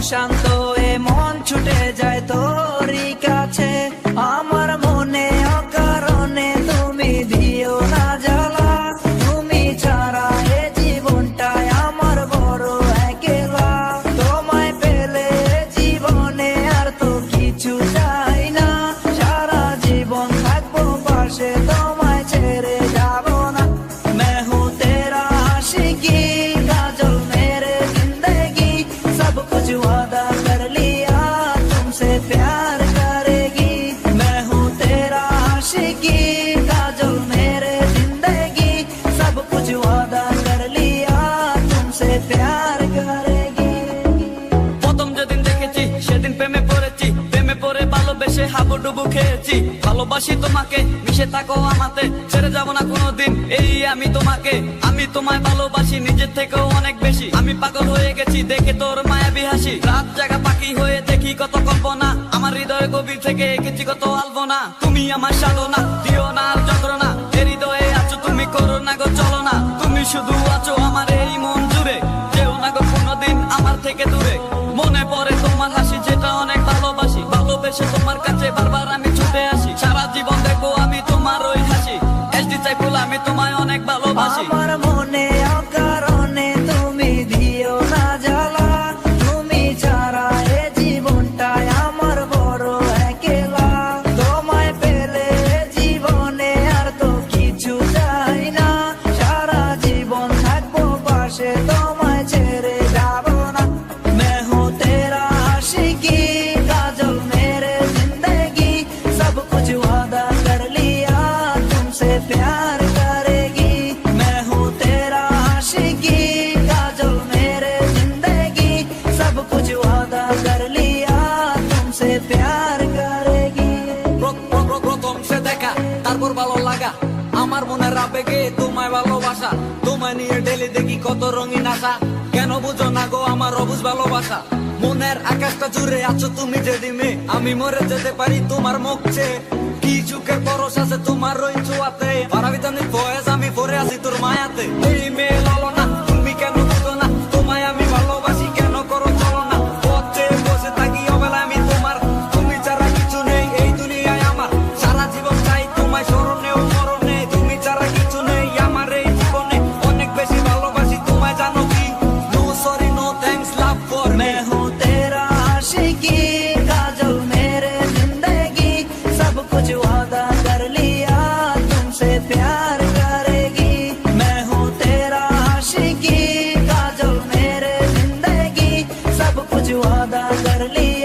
অশান্ত এ মন ছুটে যায় তোরই কাছে। আমার মনে অকারণে তুমি দিও না জ্বালা, তুমি ছাড়া এ জীবনটায় আমার বড় একলা। তোমায় পেলে জীবনে আর তো কিছু চাই না, সারা জীবন থাকবো পাশে, তোমায় ছেড়ে যাব না। मैं हूँ तेरा आशिकी काजल मेरे जिंदगी, सब कुछ वादा कर लिया तुमसे प्यार करेगी। मैं हूँ तेरा आशिकी काजल मेरे जिंदगी, सब कुछ वादा कर लिया तुमसे प्यार करेगी। প্রথম যেদিন দেখেছি সেদিন প্রেমে পড়েছি, প্রেমে পড়ে ভালোবেসে হাবুডুবু খেয়েছি। ভালোবাসি তোমাকে, মিশে থাকো আমাতে, ছেড়ে যাব না কোনোদিন এই আমি তোমাকে। আমি তোমায় ভালোবাসি নিজের থেকেও অনেক বেশি, আমি পাগল হয়ে গেছি দেখে তোর মায়াবী হাসি। রাত জাগা পাখি হয়ে দেখি কত কল্পনা, আমার হৃদয় গভীর থেকে এঁকেছি কত আলপনা। তুমি আমার সাধনা, দিও না আর যন্ত্রণা, এ হৃদয়ে আছো তুমি, করো না গো চলো না। তুমি শুধু আছো আমার এই মন জুড়ে, যেও না গো কোনোদিন আমার থেকে দূরে। মনে পড়ে তোমার হাসি যেটা অনেক ভালোবাসি, ভালোবেসে তোমার কাছে বারবার আমি ছুটে আসি। সারা জীবন দেখবো আমি তোমার ওই হাসি, এসডি চাইফুল আমি তোমায় অনেক ভালোবাসি। আমার মনে অকারণে তুমি দিও না জ্বালা, তুমি ছাড়া এ জীবনটায় আমার বড় একলা। তোমায় পেলে জীবনে আর তো কিছু চাই না, সারা জীবন থাকবো পাশে, তোমায় ছেড়ে যাব না। मैं हूँ तेरा आशिकी काजल मेरे जिंदगी, सब कुछ वादा कर लिया तुमसे प्यार करेगी। मैं हूँ तेरा आशिकी काजल मेरे जिंदगी, सब कुछ वादा कर लिया तुमसे प्यार करेगी। প্রথম সে দেখা তারপর ভালো লাগা, আমার মনের আবেগে তোমায় ভালোবাসা। তোমায় নিয়ে ডেলি দেখি কত রঙিন আশা, কেন বুঝো না গো আমার অবুঝ ভালোবাসা। মনের আকাশটা জুড়ে আছো তুমি যে ডিমে, আমি মরে যেতে পারি তোমার মুখ চেয়ে। কি চোখের পরশ আছে তোমার ওই ছোঁয়াতে, পারাবিতানি বয়স আমি পরে আছি তোর মায়াতে। এই মেয়ে লালো না, তুমি কেন বুঝো না, তোমায় আমি ভালোবাসি কেন করো চলো না। পথে বসে থাকি অবেলা আমি তোমার, তুমি ছাড়া কিছু নেই এই দুনিয়ায় আমার। সারা জীবন চাই তোমায় স্মরণে ও মরণে, তুমি ছাড়া কিছু নেই আমার এই জীবনে। অনেক বেশি ভালোবাসি তোমায় জানো কি, no sorry no thanks love for me. मैं हूँ तेरा आशिकी काजल मेरे जिंदगी, सब कुछ वादा कर लिया तुमसे प्यार करेगी। मैं हूँ तेरा आशिकी काजल मेरे जिंदगी, सब कुछ वादा कर लिया